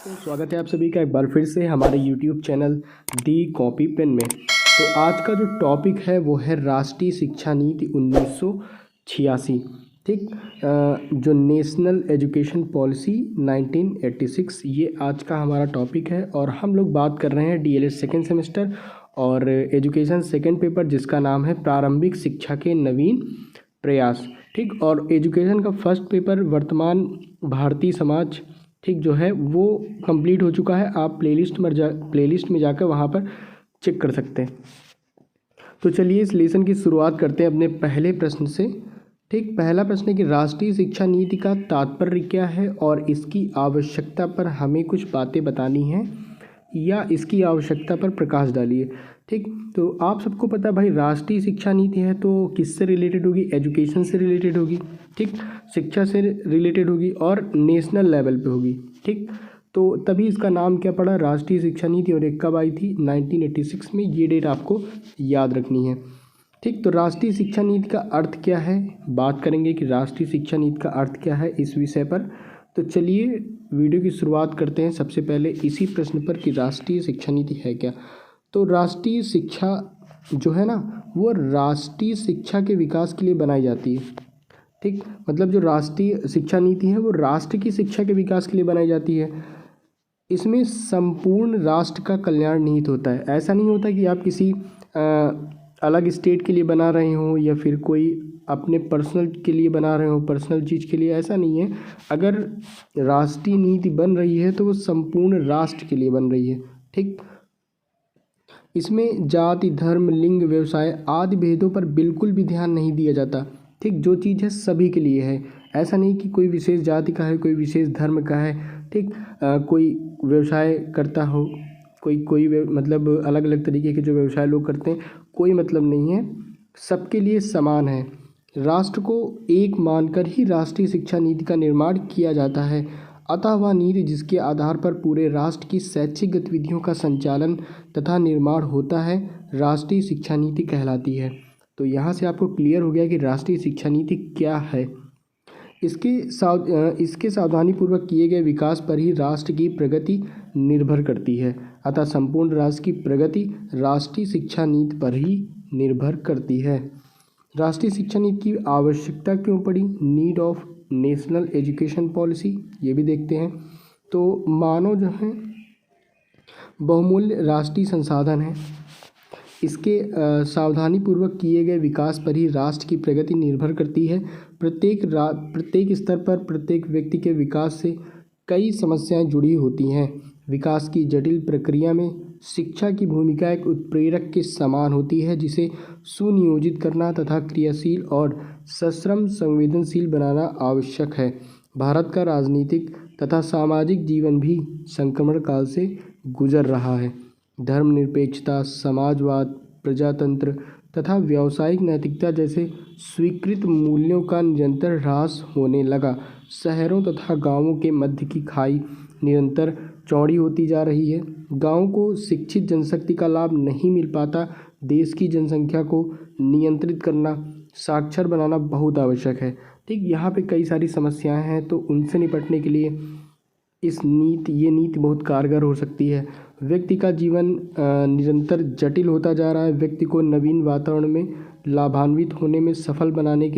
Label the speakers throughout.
Speaker 1: स्वागत है आप सभी का एक बार फिर से हमारे YouTube चैनल दी कॉपी पेन में। तो आज का जो टॉपिक है वो है राष्ट्रीय शिक्षा नीति 1986। ठीक, जो नेशनल एजुकेशन पॉलिसी 1986, ये आज का हमारा टॉपिक है। और हम लोग बात कर रहे हैं DLED सेकेंड सेमेस्टर और एजुकेशन सेकेंड पेपर, जिसका नाम है प्रारंभिक शिक्षा के नवीन प्रयास। ठीक, और एजुकेशन का फर्स्ट पेपर वर्तमान भारतीय समाज, ठीक, जो है वो कंप्लीट हो चुका है। आप प्लेलिस्ट में जाकर वहाँ पर चेक कर सकते हैं। तो चलिए इस लेसन की शुरुआत करते हैं अपने पहले प्रश्न से। ठीक, पहला प्रश्न है कि राष्ट्रीय शिक्षा नीति का तात्पर्य क्या है और इसकी आवश्यकता पर हमें कुछ बातें बतानी हैं या इसकी आवश्यकता पर प्रकाश डालिए। ठीक, तो आप सबको पता है भाई, राष्ट्रीय शिक्षा नीति है तो किससे रिलेटेड होगी? एजुकेशन से रिलेटेड होगी। ठीक, शिक्षा से रिलेटेड होगी और नेशनल लेवल पे होगी। ठीक, तो तभी इसका नाम क्या पड़ा, राष्ट्रीय शिक्षा नीति। और एक कब आई थी? 1986 में। ये डेट आपको याद रखनी है। ठीक, तो राष्ट्रीय शिक्षा नीति का अर्थ क्या है, बात करेंगे कि राष्ट्रीय शिक्षा नीति का अर्थ क्या है इस विषय पर। तो चलिए वीडियो की शुरुआत करते हैं सबसे पहले इसी प्रश्न पर कि राष्ट्रीय शिक्षा नीति है क्या। तो राष्ट्रीय शिक्षा जो है ना, वो राष्ट्रीय शिक्षा के विकास के लिए बनाई जाती है। ठीक, मतलब जो राष्ट्रीय शिक्षा नीति है वो राष्ट्र की शिक्षा के विकास के लिए बनाई जाती है। इसमें संपूर्ण राष्ट्र का कल्याण निहित होता है। ऐसा नहीं होता कि आप किसी अलग स्टेट के लिए बना रहे हो या फिर कोई अपने पर्सनल के लिए बना रहे हो, पर्सनल चीज़ के लिए, ऐसा नहीं है। अगर राष्ट्रीय नीति बन रही है तो वो संपूर्ण राष्ट्र के लिए बन रही है। ठीक, इसमें जाति, धर्म, लिंग, व्यवसाय आदि भेदों पर बिल्कुल भी ध्यान नहीं दिया जाता। ठीक, जो चीज़ है सभी के लिए है। ऐसा नहीं कि कोई विशेष जाति का है, कोई विशेष धर्म का है। ठीक, कोई व्यवसाय करता हो, कोई मतलब अलग अलग तरीके के जो व्यवसाय लोग करते हैं, कोई मतलब नहीं है, सबके लिए समान है। राष्ट्र को एक मानकर ही राष्ट्रीय शिक्षा नीति का निर्माण किया जाता है। अतः वह नीति जिसके आधार पर पूरे राष्ट्र की शैक्षिक गतिविधियों का संचालन तथा निर्माण होता है, राष्ट्रीय शिक्षा नीति कहलाती है। तो यहाँ से आपको क्लियर हो गया कि राष्ट्रीय शिक्षा नीति क्या है। इसके सावधानीपूर्वक किए गए विकास पर ही राष्ट्र की प्रगति निर्भर करती है। अतः संपूर्ण राष्ट्र की प्रगति राष्ट्रीय शिक्षा नीति पर ही निर्भर करती है। राष्ट्रीय शिक्षा नीति की आवश्यकता क्यों पड़ी? Need of national education policy, ये भी देखते हैं। तो मानव जो है बहुमूल्य राष्ट्रीय संसाधन है। इसके सावधानीपूर्वक किए गए विकास पर ही राष्ट्र की प्रगति निर्भर करती है। प्रत्येक स्तर पर प्रत्येक व्यक्ति के विकास से कई समस्याएं जुड़ी होती हैं। विकास की जटिल प्रक्रिया में शिक्षा की भूमिका एक उत्प्रेरक के समान होती है, जिसे सुनियोजित करना तथा क्रियाशील और सश्रम संवेदनशील बनाना आवश्यक है। भारत का राजनीतिक तथा सामाजिक जीवन भी संक्रमण काल से गुजर रहा है। धर्मनिरपेक्षता, समाजवाद, प्रजातंत्र तथा व्यावसायिक नैतिकता जैसे स्वीकृत मूल्यों का निरंतर ह्रास होने लगा। शहरों तथा गांवों के मध्य की खाई निरंतर चौड़ी होती जा रही है। गांवों को शिक्षित जनशक्ति का लाभ नहीं मिल पाता। देश की जनसंख्या को नियंत्रित करना, साक्षर बनाना बहुत आवश्यक है। ठीक, यहाँ पे कई सारी समस्याएं हैं, तो उनसे निपटने के लिए ये नीति बहुत कारगर हो सकती है। व्यक्ति का जीवन निरंतर जटिल होता जा रहा है। व्यक्ति को नवीन वातावरण में लाभान्वित होने में सफल बनाने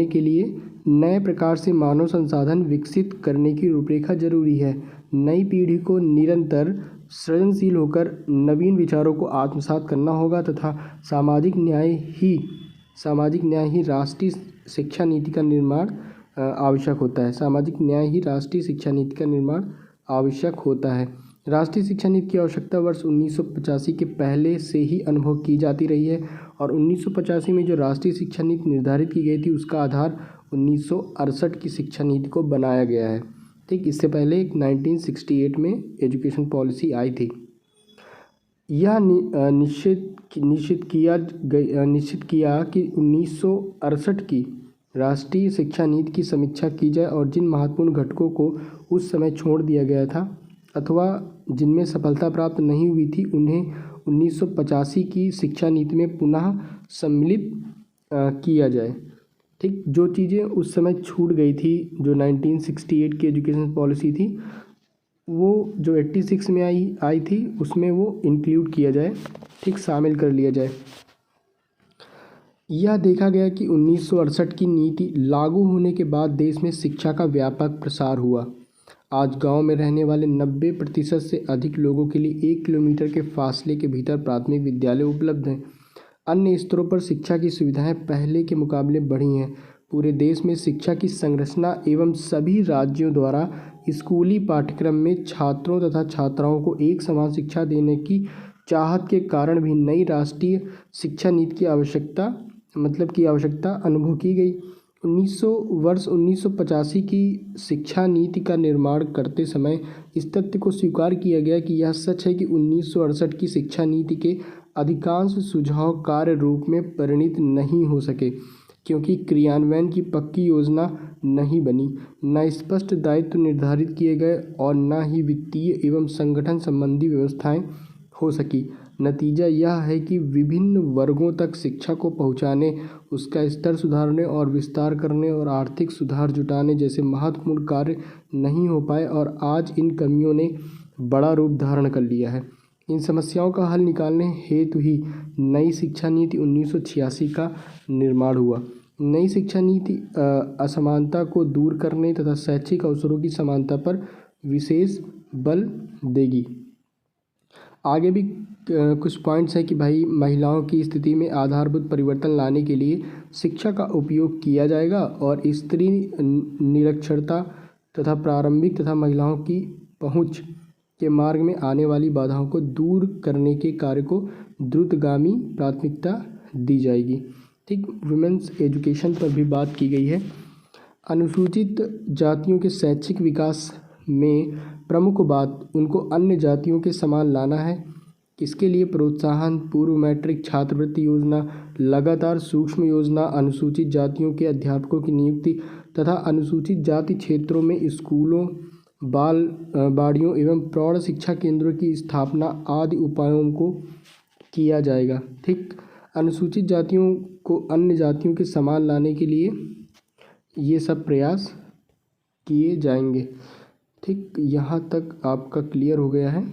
Speaker 1: के लिए नए प्रकार से मानव संसाधन विकसित करने की रूपरेखा जरूरी है। नई पीढ़ी को निरंतर सृजनशील होकर नवीन विचारों को आत्मसात करना होगा तथा सामाजिक न्याय ही राष्ट्रीय शिक्षा नीति का निर्माण आवश्यक होता है। सामाजिक न्याय ही राष्ट्रीय शिक्षा नीति का निर्माण आवश्यक होता है। राष्ट्रीय शिक्षा नीति की आवश्यकता वर्ष 1985 के पहले से ही अनुभव की जाती रही है और 1985 में जो राष्ट्रीय शिक्षा नीति निर्धारित की गई थी उसका आधार 1968 की शिक्षा नीति को बनाया गया है। ठीक, इससे पहले 1968 में एजुकेशन पॉलिसी आई थी। यह निश्चित किया कि 1968 की राष्ट्रीय शिक्षा नीति की समीक्षा की जाए और जिन महत्वपूर्ण घटकों को उस समय छोड़ दिया गया था अथवा जिनमें सफलता प्राप्त नहीं हुई थी, उन्हें 1985 की शिक्षा नीति में पुनः सम्मिलित किया जाए। ठीक, जो चीज़ें उस समय छूट गई थी, जो 1968 की एजुकेशन पॉलिसी थी, वो जो 86 में आई थी, उसमें वो इंक्लूड किया जाए, ठीक, शामिल कर लिया जाए। यह देखा गया कि 1968 की नीति लागू होने के बाद देश में शिक्षा का व्यापक प्रसार हुआ। आज गांव में रहने वाले 90% से अधिक लोगों के लिए 1 किलोमीटर के फासले के भीतर प्राथमिक विद्यालय उपलब्ध हैं। अन्य स्तरों पर शिक्षा की सुविधाएं पहले के मुकाबले बढ़ी हैं। पूरे देश में शिक्षा की संरचना एवं सभी राज्यों द्वारा स्कूली पाठ्यक्रम में छात्रों तथा छात्राओं को एक समान शिक्षा देने की चाहत के कारण भी नई राष्ट्रीय शिक्षा नीति की आवश्यकता अनुभव की गई। 1985 की शिक्षा नीति का निर्माण करते समय इस तथ्य को स्वीकार किया गया कि यह सच है कि 1968 की शिक्षा नीति के अधिकांश सुझाव कार्य रूप में परिणत नहीं हो सके, क्योंकि क्रियान्वयन की पक्की योजना नहीं बनी, न स्पष्ट दायित्व निर्धारित किए गए और न ही वित्तीय एवं संगठन संबंधी व्यवस्थाएं हो सकी। नतीजा यह है कि विभिन्न वर्गों तक शिक्षा को पहुंचाने, उसका स्तर सुधारने और विस्तार करने और आर्थिक सुधार जुटाने जैसे महत्वपूर्ण कार्य नहीं हो पाए और आज इन कमियों ने बड़ा रूप धारण कर लिया है। इन समस्याओं का हल निकालने हेतु ही नई शिक्षा नीति 1986 का निर्माण हुआ। नई शिक्षा नीति असमानता को दूर करने तथा शैक्षिक अवसरों की समानता पर विशेष बल देगी। आगे भी कुछ पॉइंट्स हैं कि भाई महिलाओं की स्थिति में आधारभूत परिवर्तन लाने के लिए शिक्षा का उपयोग किया जाएगा और स्त्री निरक्षरता तथा प्रारंभिक तथा महिलाओं की पहुंच के मार्ग में आने वाली बाधाओं को दूर करने के कार्य को द्रुतगामी प्राथमिकता दी जाएगी। ठीक, वुमेन्स एजुकेशन पर भी बात की गई है। अनुसूचित जातियों के शैक्षिक विकास में प्रमुख बात उनको अन्य जातियों के समान लाना है। इसके लिए प्रोत्साहन, पूर्व मैट्रिक छात्रवृत्ति योजना, लगातार सूक्ष्म योजना, अनुसूचित जातियों के अध्यापकों की नियुक्ति तथा अनुसूचित जाति क्षेत्रों में स्कूलों, बाड़ियों एवं प्रौढ़ शिक्षा केंद्रों की स्थापना आदि उपायों को किया जाएगा। ठीक, अनुसूचित जातियों को अन्य जातियों के समान लाने के लिए ये सब प्रयास किए जाएंगे। ठीक, यहाँ तक आपका क्लियर हो गया है।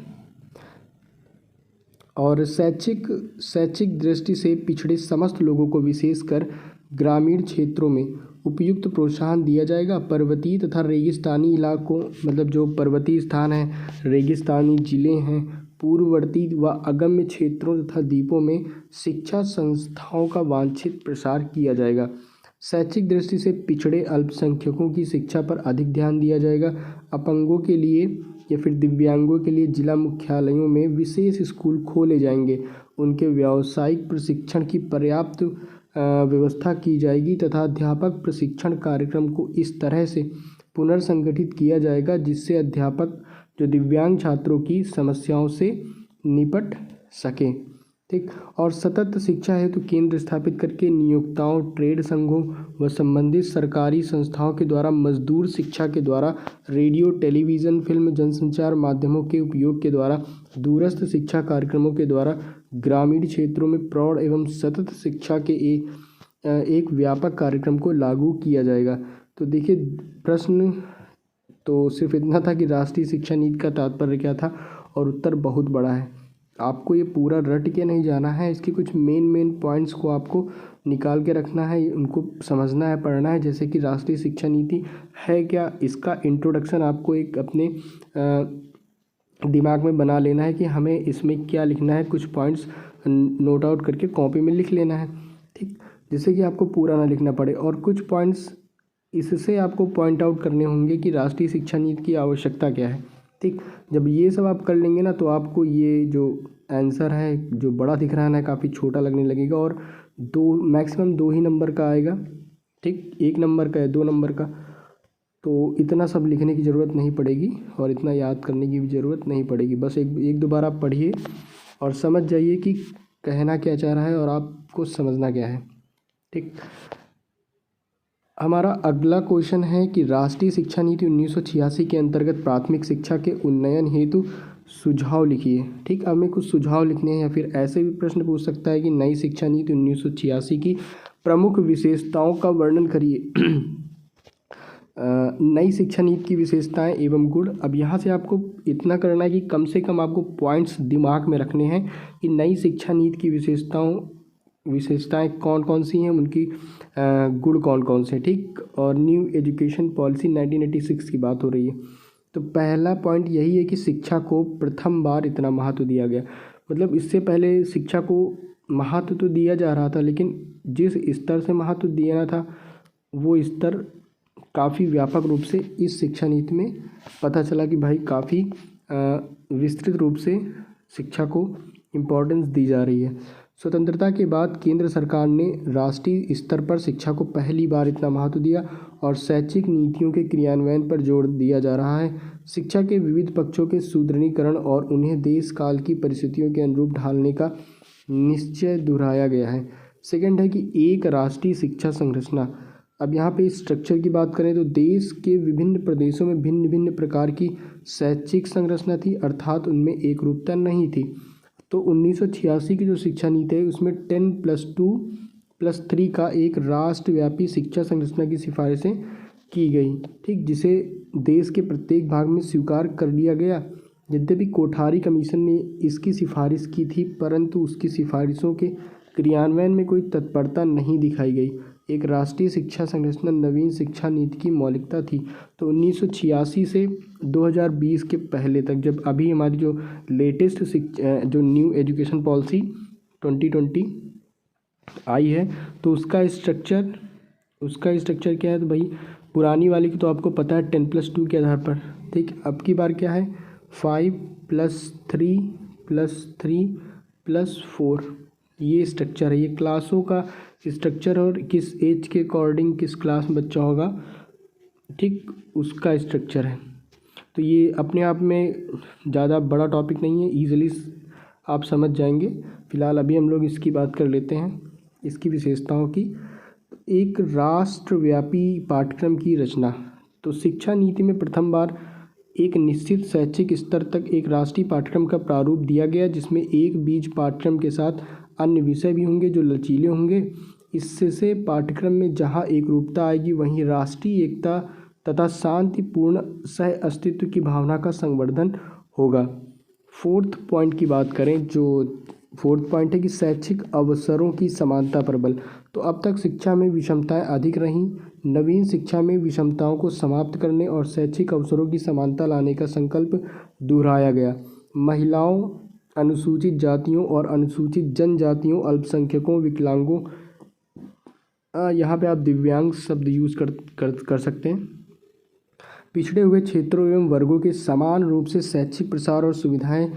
Speaker 1: और शैक्षिक दृष्टि से पिछड़े समस्त लोगों को विशेषकर ग्रामीण क्षेत्रों में उपयुक्त प्रोत्साहन दिया जाएगा। पर्वतीय तथा रेगिस्तानी इलाकों, मतलब जो पर्वतीय स्थान हैं, रेगिस्तानी जिले हैं, पूर्ववर्ती व अगम्य क्षेत्रों तथा द्वीपों में शिक्षा संस्थाओं का वांछित प्रसार किया जाएगा। शैक्षिक दृष्टि से पिछड़े अल्पसंख्यकों की शिक्षा पर अधिक ध्यान दिया जाएगा। अपंगों के लिए या फिर दिव्यांगों के लिए जिला मुख्यालयों में विशेष स्कूल खोले जाएंगे। उनके व्यावसायिक प्रशिक्षण की पर्याप्त व्यवस्था की जाएगी तथा अध्यापक प्रशिक्षण कार्यक्रम को इस तरह से पुनर्संगठित किया जाएगा जिससे अध्यापक जो दिव्यांग छात्रों की समस्याओं से निपट सकें। ठीक, और सतत शिक्षा हेतु केंद्र स्थापित करके नियोक्ताओं, ट्रेड संघों व संबंधित सरकारी संस्थाओं के द्वारा मजदूर शिक्षा के द्वारा रेडियो, टेलीविज़न, फिल्म, जनसंचार माध्यमों के उपयोग के द्वारा, दूरस्थ शिक्षा कार्यक्रमों के द्वारा ग्रामीण क्षेत्रों में प्रौढ़ एवं सतत शिक्षा के एक व्यापक कार्यक्रम को लागू किया जाएगा। तो देखिए, प्रश्न तो सिर्फ इतना था कि राष्ट्रीय शिक्षा नीति का तात्पर्य क्या था, और उत्तर बहुत बड़ा है। आपको ये पूरा रट के नहीं जाना है, इसके कुछ मेन पॉइंट्स को आपको निकाल के रखना है, उनको समझना है, पढ़ना है। जैसे कि राष्ट्रीय शिक्षा नीति है क्या, इसका इंट्रोडक्शन आपको एक अपने दिमाग में बना लेना है कि हमें इसमें क्या लिखना है। कुछ पॉइंट्स नोट आउट करके कॉपी में लिख लेना है। ठीक, जिससे कि आपको पूरा ना लिखना पड़े। और कुछ पॉइंट्स इससे आपको पॉइंट आउट करने होंगे कि राष्ट्रीय शिक्षा नीति की आवश्यकता क्या है। ठीक, जब ये सब आप कर लेंगे ना, तो आपको ये जो आंसर है जो बड़ा दिख रहा है ना, काफ़ी छोटा लगने लगेगा और मैक्सिमम 2 ही नंबर का आएगा। ठीक, 1 नंबर का है, 2 नंबर का, तो इतना सब लिखने की ज़रूरत नहीं पड़ेगी और इतना याद करने की भी ज़रूरत नहीं पड़ेगी। बस एक दो बार आप पढ़िए और समझ जाइए कि कहना क्या चाह रहा है और आपको समझना क्या है। ठीक, हमारा अगला क्वेश्चन है कि राष्ट्रीय शिक्षा नीति 1986 के अंतर्गत प्राथमिक शिक्षा के उन्नयन हेतु सुझाव लिखिए। ठीक, हमें कुछ सुझाव लिखने हैं, या फिर ऐसे भी प्रश्न पूछ सकता है कि नई शिक्षा नीति 1986 की प्रमुख विशेषताओं का वर्णन करिए। नई शिक्षा नीति की विशेषताएं एवं गुण। अब यहाँ से आपको इतना करना है कि कम से कम आपको पॉइंट्स दिमाग में रखने हैं कि नई शिक्षा नीति की विशेषताएं कौन कौन सी हैं, उनकी गुण कौन कौन से, ठीक। और न्यू एजुकेशन पॉलिसी 1986 की बात हो रही है। तो पहला पॉइंट यही है कि शिक्षा को प्रथम बार इतना महत्व दिया गया। मतलब इससे पहले शिक्षा को महत्व तो दिया जा रहा था, लेकिन जिस स्तर से महत्व दिया था वो स्तर काफ़ी व्यापक रूप से इस शिक्षा नीति में पता चला कि भाई काफ़ी विस्तृत रूप से शिक्षा को इम्पोर्टेंस दी जा रही है। स्वतंत्रता के बाद केंद्र सरकार ने राष्ट्रीय स्तर पर शिक्षा को पहली बार इतना महत्व दिया और शैक्षिक नीतियों के क्रियान्वयन पर जोर दिया जा रहा है। शिक्षा के विविध पक्षों के सुदृढ़ीकरण और उन्हें देश काल की परिस्थितियों के अनुरूप ढालने का निश्चय दोहराया गया है। सेकंड है कि एक राष्ट्रीय शिक्षा संरचना। अब यहाँ पे स्ट्रक्चर की बात करें तो देश के विभिन्न प्रदेशों में भिन्न भिन्न प्रकार की शैक्षिक संरचना थी, अर्थात उनमें एक रूपता नहीं थी। तो 1986 की जो शिक्षा नीति है उसमें 10+2+3 का एक राष्ट्रव्यापी शिक्षा संरचना की सिफारिशें की गई, ठीक, जिसे देश के प्रत्येक भाग में स्वीकार कर लिया गया। यद्यपि कोठारी कमीशन ने इसकी सिफारिश की थी, परंतु उसकी सिफारिशों के क्रियान्वयन में कोई तत्परता नहीं दिखाई गई। एक राष्ट्रीय शिक्षा संरचना नवीन शिक्षा नीति की मौलिकता थी। तो 1986 से 2020 के पहले तक, जब अभी हमारी जो लेटेस्ट जो न्यू एजुकेशन पॉलिसी 2020 आई है, तो उसका स्ट्रक्चर क्या है, तो भाई पुरानी वाली की तो आपको पता है 10+2 के आधार पर, ठीक। अब की बार क्या है 5+3+3+4, ये स्ट्रक्चर है। ये क्लासों का स्ट्रक्चर और किस एज के अकॉर्डिंग किस क्लास में बच्चा होगा, ठीक, उसका स्ट्रक्चर है। तो ये अपने आप में ज़्यादा बड़ा टॉपिक नहीं है, ईजिली आप समझ जाएंगे। फ़िलहाल अभी हम लोग इसकी बात कर लेते हैं, इसकी विशेषताओं की। एक राष्ट्रव्यापी पाठ्यक्रम की रचना। तो शिक्षा नीति में प्रथम बार एक निश्चित शैक्षिक स्तर तक एक राष्ट्रीय पाठ्यक्रम का प्रारूप दिया गया, जिसमें एक बीज पाठ्यक्रम के साथ अन्य विषय भी होंगे जो लचीले होंगे। इससे पाठ्यक्रम में जहां एक रूपता आएगी, वहीं राष्ट्रीय एकता तथा शांतिपूर्ण सह अस्तित्व की भावना का संवर्धन होगा। फोर्थ पॉइंट की बात करें, जो फोर्थ पॉइंट है कि शैक्षिक अवसरों की समानता पर बल। तो अब तक शिक्षा में विषमताएं अधिक रहीं। नवीन शिक्षा में विषमताओं को समाप्त करने और शैक्षिक अवसरों की समानता लाने का संकल्प दोहराया गया। महिलाओं, अनुसूचित जातियों और अनुसूचित जनजातियों, अल्पसंख्यकों, विकलांगों, यहाँ पे आप दिव्यांग शब्द यूज़ कर सकते हैं, पिछड़े हुए क्षेत्रों एवं वर्गों के समान रूप से शैक्षिक प्रसार और सुविधाएं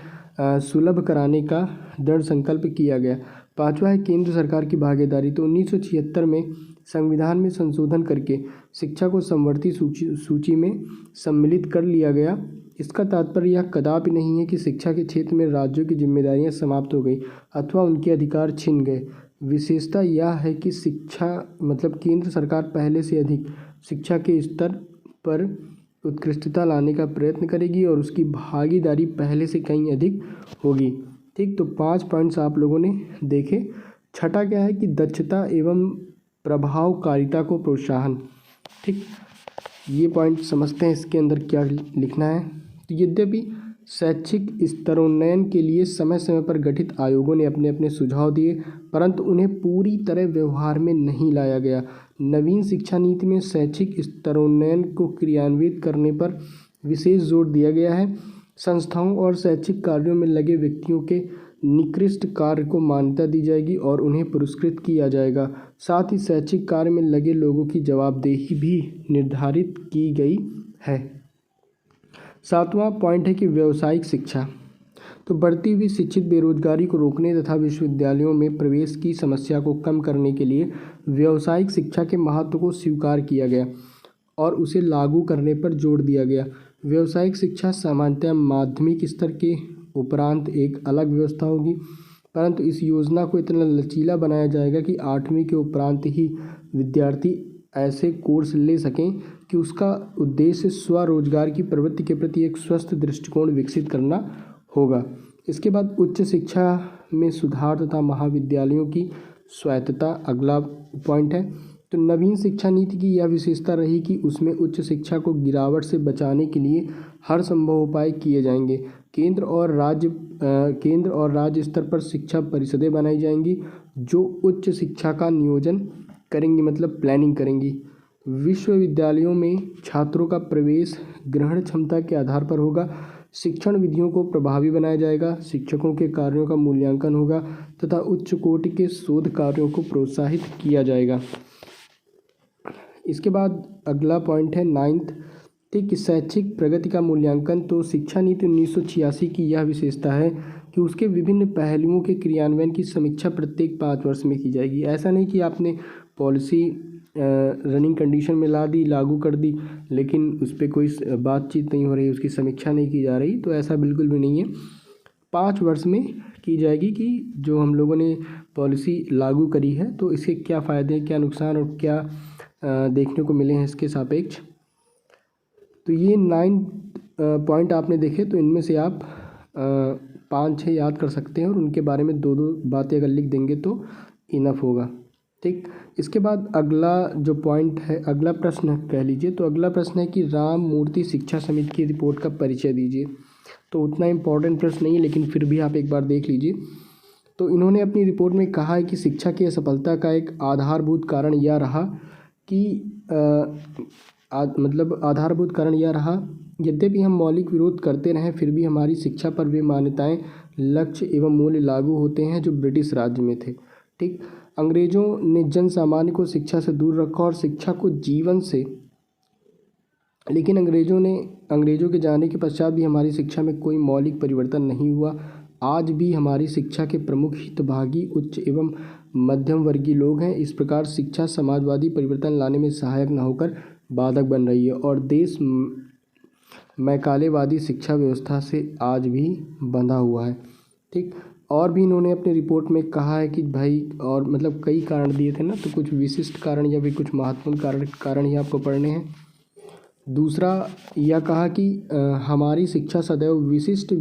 Speaker 1: सुलभ कराने का दृढ़ संकल्प किया गया। पांचवा है केंद्र सरकार की भागीदारी। तो 1976 में संविधान में संशोधन करके शिक्षा को समवर्ती सूची में सम्मिलित कर लिया गया। इसका तात्पर्य यह कदापि नहीं है कि शिक्षा के क्षेत्र में राज्यों की जिम्मेदारियां समाप्त हो गई अथवा उनके अधिकार छिन गए। विशेषता यह है कि केंद्र सरकार पहले से अधिक शिक्षा के स्तर पर उत्कृष्टता लाने का प्रयत्न करेगी और उसकी भागीदारी पहले से कहीं अधिक होगी, ठीक। तो 5 पॉइंट्स आप लोगों ने देखे। छठा क्या है कि दक्षता एवं प्रभावकारिता को प्रोत्साहन, ठीक। ये पॉइंट समझते हैं इसके अंदर क्या लिखना है। तो यद्यपि शैक्षिक स्तरोन्नयन के लिए समय समय पर गठित आयोगों ने अपने अपने सुझाव दिए, परंतु उन्हें पूरी तरह व्यवहार में नहीं लाया गया। नवीन शिक्षा नीति में शैक्षिक स्तरोन्नयन को क्रियान्वित करने पर विशेष जोर दिया गया है। संस्थाओं और शैक्षिक कार्यों में लगे व्यक्तियों के निकृष्ट कार्य को मान्यता दी जाएगी और उन्हें पुरस्कृत किया जाएगा। साथ ही शैक्षिक कार्य में लगे लोगों की जवाबदेही भी निर्धारित की गई है। 7वां पॉइंट है कि व्यावसायिक शिक्षा। तो बढ़ती हुई शिक्षित बेरोजगारी को रोकने तथा विश्वविद्यालयों में प्रवेश की समस्या को कम करने के लिए व्यावसायिक शिक्षा के महत्व को स्वीकार किया गया और उसे लागू करने पर जोर दिया गया। व्यावसायिक शिक्षा सामान्यतः माध्यमिक स्तर के उपरांत एक अलग व्यवस्था होगी, परंतु इस योजना को इतना लचीला बनाया जाएगा कि 8वीं के उपरांत ही विद्यार्थी ऐसे कोर्स ले सकें कि उसका उद्देश्य स्वरोजगार की प्रवृत्ति के प्रति एक स्वस्थ दृष्टिकोण विकसित करना होगा। इसके बाद उच्च शिक्षा में सुधार तथा महाविद्यालयों की स्वायत्तता अगला पॉइंट है। तो नवीन शिक्षा नीति की यह विशेषता रही कि उसमें उच्च शिक्षा को गिरावट से बचाने के लिए हर संभव उपाय किए जाएंगे। केंद्र और राज्य स्तर पर शिक्षा परिषदें बनाई जाएंगी जो उच्च शिक्षा का नियोजन करेंगी, मतलब प्लानिंग करेंगी। विश्वविद्यालयों में छात्रों का प्रवेश ग्रहण क्षमता के आधार पर होगा। शिक्षण विधियों को प्रभावी बनाया जाएगा। शिक्षकों के कार्यों का मूल्यांकन होगा तथा उच्च कोटि के शोध कार्यों को प्रोत्साहित किया जाएगा। इसके बाद अगला पॉइंट है 9th कि शैक्षिक प्रगति का मूल्यांकन। तो शिक्षा नीति 1986 की यह विशेषता है कि उसके विभिन्न पहलुओं के क्रियान्वयन की समीक्षा प्रत्येक 5 वर्ष में की जाएगी। ऐसा नहीं कि आपने पॉलिसी रनिंग कंडीशन में ला दी, लागू कर दी, लेकिन उस पर कोई बातचीत नहीं हो रही, उसकी समीक्षा नहीं की जा रही, तो ऐसा बिल्कुल भी नहीं है। 5 वर्ष में की जाएगी कि जो हम लोगों ने पॉलिसी लागू करी है तो इसके क्या फ़ायदे, क्या नुकसान और क्या देखने को मिले हैं इसके सापेक्ष। तो ये 9 पॉइंट आपने देखे, तो इनमें से आप 5-6 याद कर सकते हैं और उनके बारे में 2-2 बातें अगर लिख देंगे तो इनफ होगा। ठीक, इसके बाद अगला जो पॉइंट है, अगला प्रश्न कह लीजिए, तो अगला प्रश्न है कि राम मूर्ति शिक्षा समिति की रिपोर्ट का परिचय दीजिए। तो उतना इम्पोर्टेंट प्रश्न नहीं है, लेकिन फिर भी आप एक बार देख लीजिए। तो इन्होंने अपनी रिपोर्ट में कहा है कि शिक्षा की असफलता का एक आधारभूत कारण यह रहा कि आधारभूत कारण यह रहा, यद्यपि हम मौलिक विरोध करते रहें फिर भी हमारी शिक्षा पर वे मान्यताएं, लक्ष्य एवं मूल्य लागू होते हैं जो ब्रिटिश राज्य में थे। ठीक, अंग्रेज़ों ने जन सामान्य को शिक्षा से दूर रखा और शिक्षा को जीवन से, लेकिन अंग्रेज़ों के जाने के पश्चात भी हमारी शिक्षा में कोई मौलिक परिवर्तन नहीं हुआ। आज भी हमारी शिक्षा के प्रमुख हितभागी उच्च एवं मध्यम वर्गीय लोग हैं। इस प्रकार शिक्षा समाजवादी परिवर्तन लाने में सहायक न होकर बाधक बन रही है और देश मैकालेवादी शिक्षा व्यवस्था से आज भी बंधा हुआ है। ठीक, और भी इन्होंने अपनी रिपोर्ट में कहा है कि भाई, और मतलब कई कारण दिए थे ना, तो कुछ विशिष्ट कारण या फिर कुछ महत्वपूर्ण कारण ही आपको पढ़ने हैं। दूसरा यह कहा कि हमारी शिक्षा सदैव विशिष्ट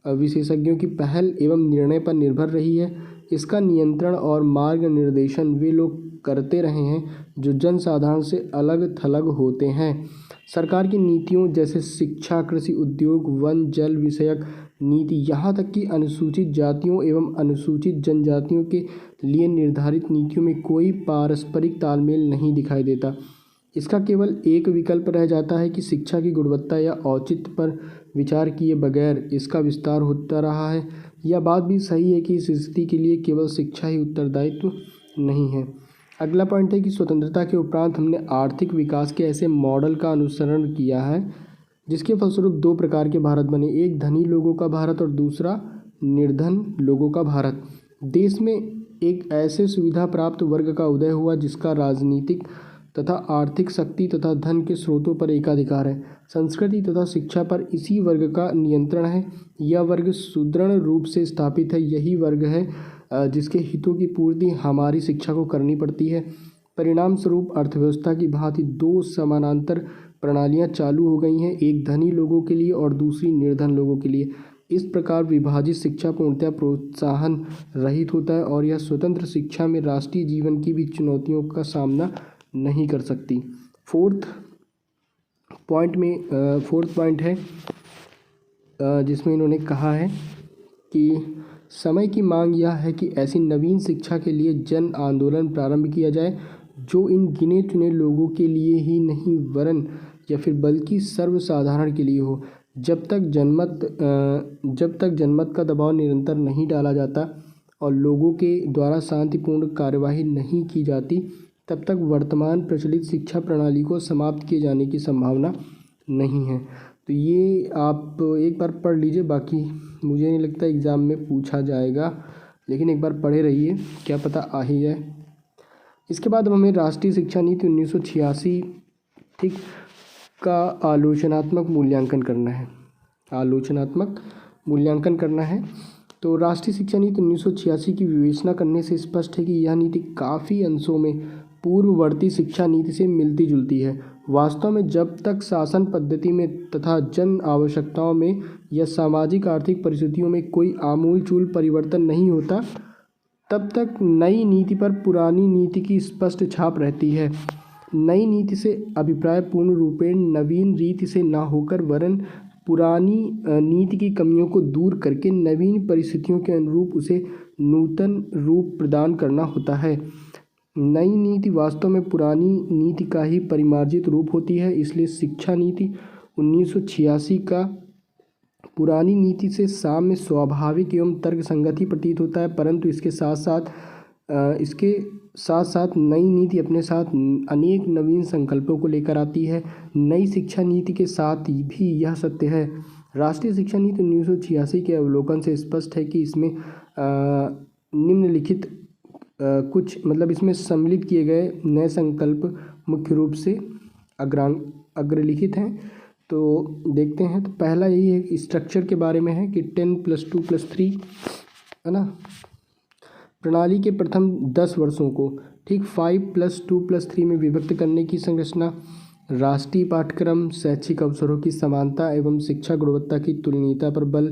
Speaker 1: विशेषज्ञों की पहल एवं निर्णय पर निर्भर रही है। इसका नियंत्रण और मार्ग निर्देशन वे लोग करते रहे हैं जो जन साधारण से अलग थलग होते हैं। सरकार की नीतियों जैसे शिक्षा, कृषि, उद्योग, वन, जल विषयक नीति, यहाँ तक कि अनुसूचित जातियों एवं अनुसूचित जनजातियों के लिए निर्धारित नीतियों में कोई पारस्परिक तालमेल नहीं दिखाई देता। इसका केवल एक विकल्प रह जाता है कि शिक्षा की गुणवत्ता या औचित्य पर विचार किए बगैर इसका विस्तार होता रहा है। यह बात भी सही है कि इस स्थिति के लिए केवल शिक्षा ही उत्तरदायित्व नहीं है। अगला पॉइंट है कि स्वतंत्रता के उपरांत हमने आर्थिक विकास के ऐसे मॉडल का अनुसरण किया है जिसके फलस्वरूप 2 प्रकार के भारत बने, एक धनी लोगों का भारत और दूसरा निर्धन लोगों का भारत। देश में एक ऐसे सुविधा प्राप्त वर्ग का उदय हुआ जिसका राजनीतिक तथा आर्थिक शक्ति तथा धन के स्रोतों पर एकाधिकार है। संस्कृति तथा शिक्षा पर इसी वर्ग का नियंत्रण है। यह वर्ग सुदृढ़ रूप से स्थापित है। यही वर्ग है जिसके हितों की पूर्ति हमारी शिक्षा को करनी पड़ती है। परिणाम स्वरूप अर्थव्यवस्था की भांति 2 समानांतर प्रणालियां चालू हो गई हैं, एक धनी लोगों के लिए और दूसरी निर्धन लोगों के लिए। इस प्रकार विभाजित शिक्षा पूर्णतः प्रोत्साहन रहित होता है और यह स्वतंत्र शिक्षा में राष्ट्रीय जीवन की भी चुनौतियों का सामना नहीं कर सकती। फोर्थ पॉइंट है जिसमें इन्होंने कहा है कि समय की मांग यह है कि ऐसी नवीन शिक्षा के लिए जन आंदोलन प्रारंभ किया जाए जो इन गिने चुने लोगों के लिए ही नहीं वरन या फिर बल्कि सर्वसाधारण के लिए हो। जब तक जनमत का दबाव निरंतर नहीं डाला जाता और लोगों के द्वारा शांतिपूर्ण कार्यवाही नहीं की जाती तब तक वर्तमान प्रचलित शिक्षा प्रणाली को समाप्त किए जाने की संभावना नहीं है। तो ये आप एक बार पढ़ लीजिए, बाकी मुझे नहीं लगता एग्ज़ाम में पूछा जाएगा, लेकिन एक बार पढ़े रहिए, क्या पता आ ही जाए। इसके बाद हमें राष्ट्रीय शिक्षा नीति 1986 ठीक का आलोचनात्मक मूल्यांकन करना है। तो राष्ट्रीय शिक्षा नीति 1986 की विवेचना करने से स्पष्ट है कि यह नीति काफ़ी अंशों में पूर्ववर्ती शिक्षा नीति से मिलती जुलती है। वास्तव में जब तक शासन पद्धति में तथा जन आवश्यकताओं में या सामाजिक आर्थिक परिस्थितियों में कोई आमूलचूल परिवर्तन नहीं होता, तब तक नई नीति पर पुरानी नीति की स्पष्ट छाप रहती है। नई नीति से अभिप्राय पूर्ण रूपेण नवीन रीति से न होकर वरन पुरानी नीति की कमियों को दूर करके नवीन परिस्थितियों के अनुरूप उसे नूतन रूप प्रदान करना होता है। नई नीति वास्तव में पुरानी नीति का ही परिमार्जित रूप होती है। इसलिए शिक्षा नीति 1986 का पुरानी नीति से साम्य स्वाभाविक एवं तर्कसंगत ही प्रतीत होता है, परंतु इसके साथ साथ नई नीति अपने साथ अनेक नवीन संकल्पों को लेकर आती है। नई शिक्षा नीति के साथ भी यह सत्य है। राष्ट्रीय शिक्षा नीति 1986 के अवलोकन से स्पष्ट है कि इसमें निम्नलिखित इसमें सम्मिलित किए गए नए संकल्प मुख्य रूप से अग्रलिखित हैं। तो देखते हैं। तो पहला यही है, स्ट्रक्चर के बारे में है कि 10+2+3 है ना, प्रणाली के प्रथम 10 वर्षों को 5+2+3 में विभक्त करने की संरचना, राष्ट्रीय पाठ्यक्रम, शैक्षिक अवसरों की समानता एवं शिक्षा गुणवत्ता की तुलनीयता पर बल,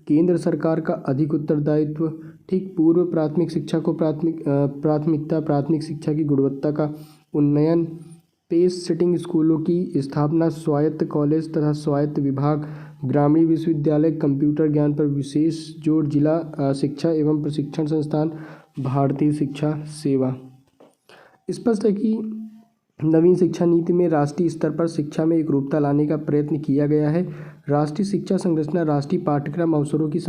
Speaker 1: केंद्र सरकार का अधिक उत्तरदायित्व, पूर्व प्राथमिक शिक्षा को प्राथमिकता, प्राथमिक शिक्षा की गुणवत्ता का उन्नयन, पेस सेटिंग स्कूलों की स्थापना, स्वायत्त कॉलेज तथा स्वायत्त विभाग, ग्रामीण विश्वविद्यालय, कंप्यूटर ज्ञान पर विशेष जोर, जिला शिक्षा एवं प्रशिक्षण संस्थान, भारतीय शिक्षा सेवा। स्पष्ट है कि नवीन शिक्षा नीति में राष्ट्रीय स्तर पर शिक्षा में एकरूपता लाने का प्रयत्न किया गया है। राष्ट्रीय शिक्षा संरचना, राष्ट्रीय पाठ्यक्रम, अवसरों की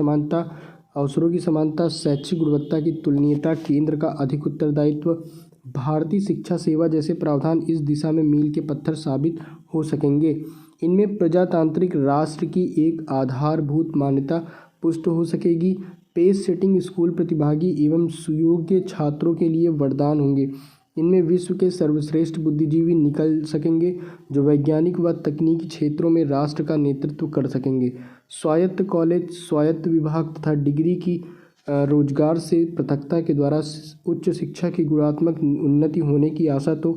Speaker 1: समानता, शैक्षिक गुणवत्ता की तुलनीयता, केंद्र का अधिक उत्तरदायित्व, भारतीय शिक्षा सेवा जैसे प्रावधान इस दिशा में मील के पत्थर साबित हो सकेंगे। इनमें प्रजातांत्रिक राष्ट्र की एक आधारभूत मान्यता पुष्ट हो सकेगी। पेस सेटिंग स्कूल प्रतिभागी एवं सुयोग्य छात्रों के लिए वरदान होंगे। इनमें विश्व के सर्वश्रेष्ठ बुद्धिजीवी निकल सकेंगे जो वैज्ञानिक व तकनीकी क्षेत्रों में राष्ट्र का नेतृत्व कर सकेंगे। स्वायत्त कॉलेज, स्वायत्त विभाग तथा डिग्री की रोजगार से पृथकता के द्वारा उच्च शिक्षा की गुणात्मक उन्नति होने की आशा तो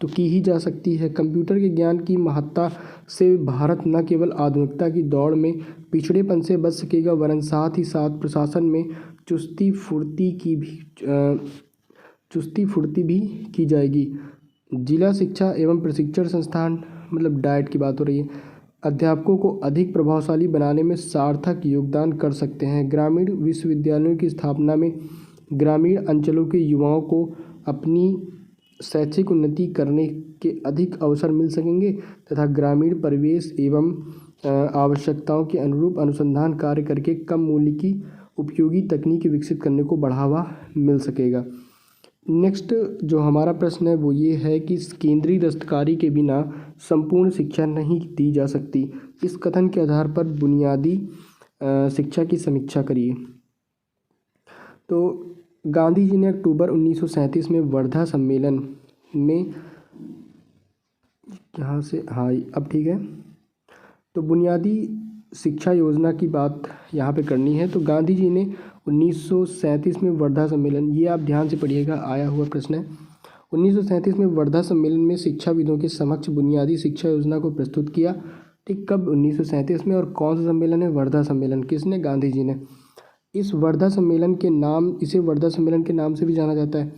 Speaker 1: की ही जा सकती है। कंप्यूटर के ज्ञान की महत्ता से भारत न केवल आधुनिकता की दौड़ में पिछड़ेपन से बच सकेगा वरन साथ ही साथ प्रशासन में चुस्ती फुर्ती भी की जाएगी। जिला शिक्षा एवं प्रशिक्षण संस्थान डाइट की बात हो रही है, अध्यापकों को अधिक प्रभावशाली बनाने में सार्थक योगदान कर सकते हैं। ग्रामीण विश्वविद्यालयों की स्थापना में ग्रामीण अंचलों के युवाओं को अपनी शैक्षिक उन्नति करने के अधिक अवसर मिल सकेंगे तथा ग्रामीण परिवेश एवं आवश्यकताओं के अनुरूप अनुसंधान कार्य करके कम मूल्य की उपयोगी तकनीक विकसित करने को बढ़ावा मिल सकेगा। नेक्स्ट जो हमारा प्रश्न है वो ये है कि केंद्रीय दस्तकारी के बिना संपूर्ण शिक्षा नहीं दी जा सकती। इस कथन के आधार पर बुनियादी शिक्षा की समीक्षा करिए। तो गांधी जी ने अक्टूबर 1937 में वर्धा सम्मेलन में अब ठीक है। तो बुनियादी शिक्षा योजना की बात यहाँ पे करनी है। तो गांधी जी ने 1937 में वर्धा सम्मेलन, ये आप ध्यान से पढ़िएगा, आया हुआ प्रश्न है। 1937 में वर्धा सम्मेलन में शिक्षाविदों के समक्ष बुनियादी शिक्षा योजना को प्रस्तुत किया। कब? 1937 में। और कौन सा सम्मेलन है? वर्धा सम्मेलन। किसने? गांधी जी ने। इसे वर्धा सम्मेलन के नाम से भी जाना जाता है।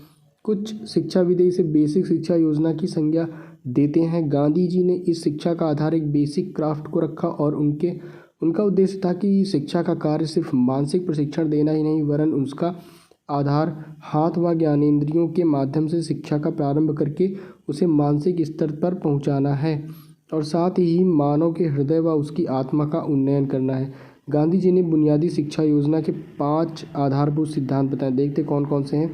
Speaker 1: कुछ शिक्षाविद इसे बेसिक शिक्षा योजना की संज्ञा देते हैं। गांधी जी ने इस शिक्षा का आधार एक बेसिक क्राफ्ट को रखा और उनका उद्देश्य था कि शिक्षा का कार्य सिर्फ मानसिक प्रशिक्षण देना ही नहीं वरन उसका आधार हाथ व ज्ञानेंद्रियों के माध्यम से शिक्षा का प्रारंभ करके उसे मानसिक स्तर पर पहुंचाना है और साथ ही मानव के हृदय व उसकी आत्मा का उन्नयन करना है। गांधी जी ने बुनियादी शिक्षा योजना के 5 आधारभूत सिद्धांत बताए। देखते कौन कौन से हैं।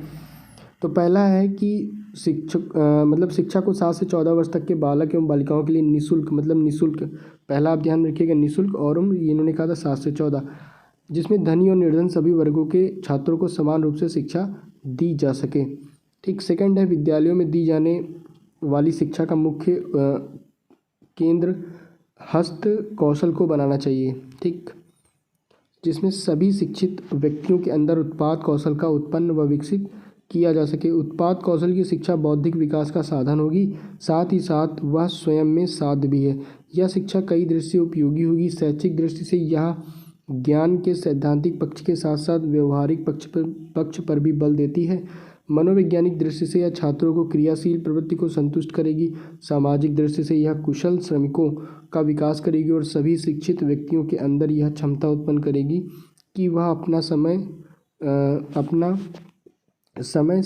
Speaker 1: तो पहला है कि शिक्षा को 7 से 14 वर्ष तक के बालक एवं बालिकाओं के लिए निःशुल्क, पहला आप ध्यान रखिएगा, निःशुल्क, और इन्होंने कहा था 7 से 14, जिसमें धनी और निर्धन सभी वर्गों के छात्रों को समान रूप से शिक्षा दी जा सके। सेकंड है विद्यालयों में दी जाने वाली शिक्षा का मुख्य केंद्र हस्त कौशल को बनाना चाहिए। जिसमें सभी शिक्षित व्यक्तियों के अंदर उत्पाद कौशल का उत्पन्न व विकसित किया जा सके। उत्पाद कौशल की शिक्षा बौद्धिक विकास का साधन होगी, साथ ही साथ वह स्वयं में साध्य भी है। यह शिक्षा कई दृष्टि से उपयोगी होगी। शैक्षिक दृष्टि से यह ज्ञान के सैद्धांतिक पक्ष के साथ साथ व्यवहारिक पक्ष पर भी बल देती है। मनोवैज्ञानिक दृष्टि से यह छात्रों को क्रियाशील प्रवृत्ति को संतुष्ट करेगी। सामाजिक दृष्टि से यह कुशल श्रमिकों का विकास करेगी और सभी शिक्षित व्यक्तियों के अंदर यह क्षमता उत्पन्न करेगी कि वह अपना समय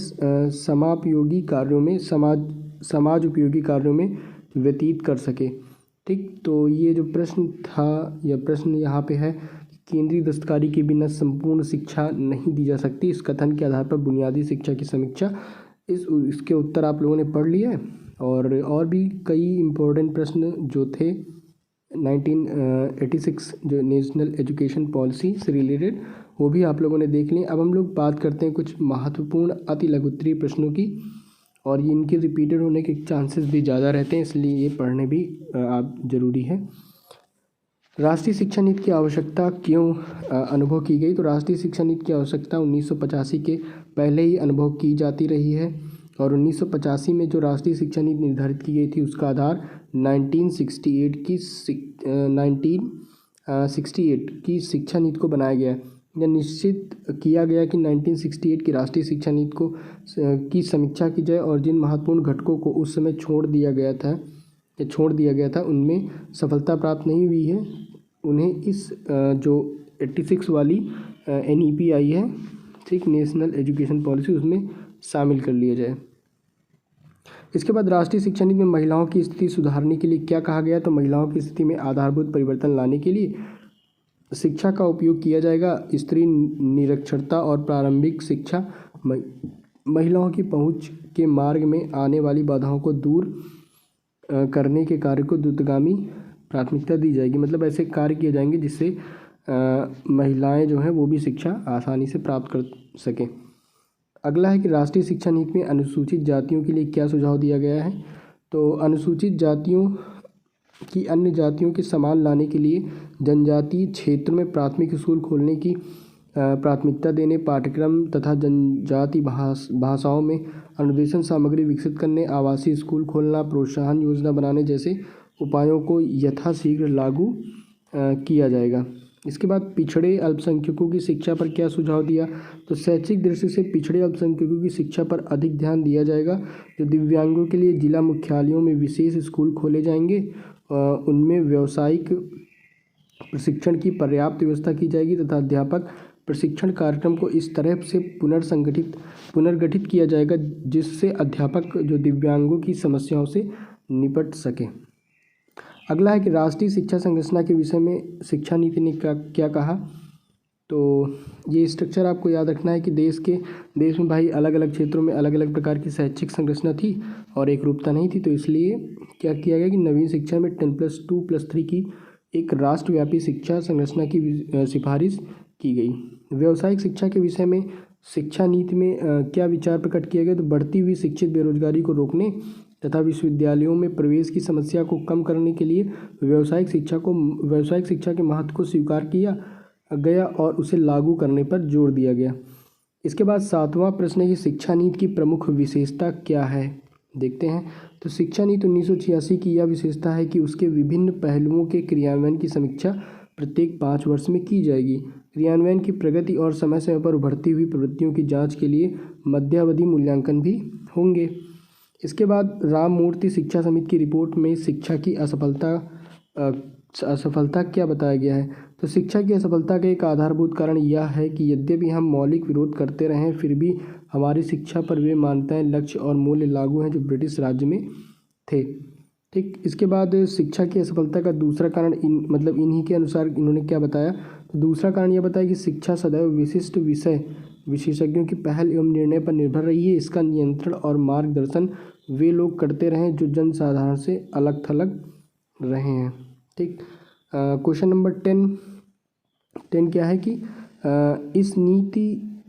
Speaker 1: समापयोगी कार्यों में समाज उपयोगी कार्यों में व्यतीत कर सके। ठीक, तो ये जो प्रश्न था, यह प्रश्न यहाँ पे है, केंद्रीय दस्तकारी के बिना संपूर्ण शिक्षा नहीं दी जा सकती। इस कथन के आधार पर बुनियादी शिक्षा की समीक्षा, इसके उत्तर आप लोगों ने पढ़ लिए। और भी कई इम्पोर्टेंट प्रश्न जो थे 1986 जो नेशनल एजुकेशन पॉलिसी से रिलेटेड, वो भी आप लोगों ने देख लिए। अब हम लोग बात करते हैं कुछ महत्वपूर्ण अति लघुत्तरीय प्रश्नों की, और ये इनके रिपीटेड होने के चांसेस भी ज़्यादा रहते हैं, इसलिए ये पढ़ने भी आप ज़रूरी है। राष्ट्रीय शिक्षा नीति की आवश्यकता क्यों अनुभव की गई? तो राष्ट्रीय शिक्षा नीति की आवश्यकता 1985 के पहले ही अनुभव की जाती रही है, और 1985 में जो राष्ट्रीय शिक्षा नीति निर्धारित की गई थी उसका आधार 1968 की शिक्षा नीति को बनाया गया। यह निश्चित किया गया कि 1968 की राष्ट्रीय शिक्षा नीति की समीक्षा की जाए, और जिन महत्वपूर्ण घटकों को उस समय छोड़ दिया गया था उनमें सफलता प्राप्त नहीं हुई है, उन्हें इस जो 86 वाली NEP आई है, ठीक, नेशनल एजुकेशन पॉलिसी, उसमें शामिल कर लिया जाए। इसके बाद राष्ट्रीय शिक्षा नीति में महिलाओं की स्थिति सुधारने के लिए क्या कहा गया? तो महिलाओं की स्थिति में आधारभूत परिवर्तन लाने के लिए शिक्षा का उपयोग किया जाएगा। स्त्री निरक्षरता और प्रारंभिक शिक्षा, महिलाओं की पहुंच के मार्ग में आने वाली बाधाओं को दूर करने के कार्य को द्रुतगामी प्राथमिकता दी जाएगी। मतलब ऐसे कार्य किए जाएंगे जिससे महिलाएं जो हैं वो भी शिक्षा आसानी से प्राप्त कर सकें। अगला है कि राष्ट्रीय शिक्षा नीति में अनुसूचित जातियों के लिए क्या सुझाव दिया गया है? तो अनुसूचित जातियों की अन्य जातियों के समान लाने के लिए जनजातीय क्षेत्र में प्राथमिक स्कूल खोलने की प्राथमिकता देने, पाठ्यक्रम तथा जनजाति भाषाओं में अनुदेशन सामग्री विकसित करने, आवासीय स्कूल खोलना, प्रोत्साहन योजना बनाने जैसे उपायों को यथाशीघ्र लागू किया जाएगा। इसके बाद पिछड़े अल्पसंख्यकों की शिक्षा पर क्या सुझाव दिया? तो शैक्षिक दृष्टि से पिछड़े अल्पसंख्यकों की शिक्षा पर अधिक ध्यान दिया जाएगा। जो दिव्यांगों के लिए जिला मुख्यालयों में विशेष स्कूल खोले जाएंगे, उनमें व्यावसायिक प्रशिक्षण की पर्याप्त व्यवस्था की जाएगी तथा अध्यापक प्रशिक्षण कार्यक्रम को इस तरह से पुनर्गठित किया जाएगा जिससे अध्यापक जो दिव्यांगों की समस्याओं से निपट सके। अगला है कि राष्ट्रीय शिक्षा संरचना के विषय में शिक्षा नीति ने क्या कहा? तो ये स्ट्रक्चर आपको याद रखना है कि देश में भाई अलग अलग क्षेत्रों में अलग अलग प्रकार की शैक्षिक संरचना थी और एक रूपता नहीं थी। तो इसलिए क्या किया गया कि नवीन शिक्षा में 10+2+3 की एक राष्ट्रव्यापी शिक्षा संरचना की सिफारिश की गई। व्यावसायिक शिक्षा के विषय में शिक्षा नीति में क्या विचार प्रकट किया गया? तो बढ़ती हुई शिक्षित बेरोजगारी को रोकने तथा विश्वविद्यालयों में प्रवेश की समस्या को कम करने के लिए व्यावसायिक शिक्षा के महत्व को स्वीकार किया गया और उसे लागू करने पर जोर दिया गया। इसके बाद 7वां प्रश्न है कि शिक्षा नीति की प्रमुख विशेषता क्या है? देखते हैं। तो शिक्षा नीति 1986 की यह विशेषता है कि उसके विभिन्न पहलुओं के क्रियान्वयन की समीक्षा प्रत्येक 5 वर्ष में की जाएगी। क्रियान्वयन की प्रगति और समय समय पर उभरती हुई प्रवृत्तियों की जांच के लिए मध्यावधि मूल्यांकन भी होंगे। इसके बाद राममूर्ति शिक्षा समिति की रिपोर्ट में शिक्षा की असफलता क्या बताया गया है? तो शिक्षा की असफलता का एक आधारभूत कारण यह है कि यद्यपि हम मौलिक विरोध करते रहे फिर भी हमारी शिक्षा पर वे मान्यताएं, लक्ष्य और मूल्य लागू हैं जो ब्रिटिश राज्य में थे। ठीक, इसके बाद शिक्षा की असफलता का दूसरा कारण इन्हीं के अनुसार इन्होंने क्या बताया? तो दूसरा कारण यह बताया कि शिक्षा सदैव विशिष्ट विषय विशेषज्ञों की पहल एवं निर्णय पर निर्भर रही है। इसका नियंत्रण और मार्गदर्शन वे लोग करते रहे जो जनसाधारण से अलग थलग रहे हैं। ठीक, क्वेश्चन नंबर 10 क्या है कि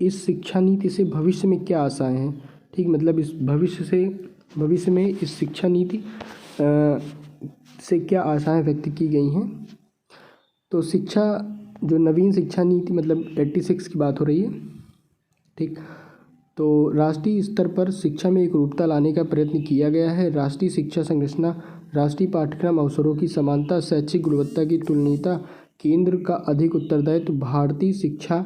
Speaker 1: इस शिक्षा नीति से भविष्य में क्या आशाएं हैं? ठीक, मतलब इस भविष्य में इस शिक्षा नीति से क्या आशाएं व्यक्त की गई हैं? तो जो नवीन शिक्षा नीति मतलब 86 की बात हो रही है। ठीक, तो राष्ट्रीय स्तर पर शिक्षा में एक रूपता लाने का प्रयत्न किया गया है। राष्ट्रीय शिक्षा संरचना, राष्ट्रीय पाठ्यक्रम, अवसरों की समानता, शैक्षिक गुणवत्ता की तुलनीयता केंद्र का अधिक उत्तरदायित्व भारतीय शिक्षा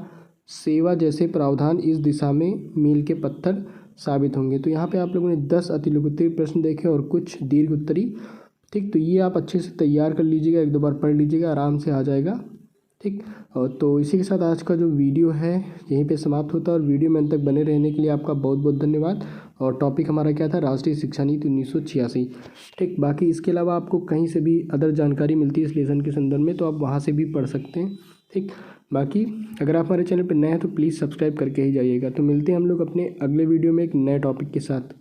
Speaker 1: सेवा जैसे प्रावधान इस दिशा में मील के पत्थर साबित होंगे। तो यहाँ पे आप लोगों ने 10 अतिलोकोत्तरीय प्रश्न देखे और कुछ दीर्घ उत्तरी। ठीक, तो ये आप अच्छे से तैयार कर लीजिएगा, एक दो बार पढ़ लीजिएगा, आराम से आ जाएगा। ठीक, तो इसी के साथ आज का जो वीडियो है यहीं पे समाप्त होता है और वीडियो में अंत तक बने रहने के लिए आपका बहुत बहुत धन्यवाद। और टॉपिक हमारा क्या था, राष्ट्रीय शिक्षा नीति 1986। ठीक, बाकी इसके अलावा आपको कहीं से भी अदर जानकारी मिलती है इस लेसन के संदर्भ में तो आप वहाँ से भी पढ़ सकते हैं। ठीक, बाकी अगर आप हमारे चैनल पर नए हैं तो प्लीज़ सब्सक्राइब करके ही जाइएगा। तो मिलते हैं हम लोग अपने अगले वीडियो में एक नए टॉपिक के साथ।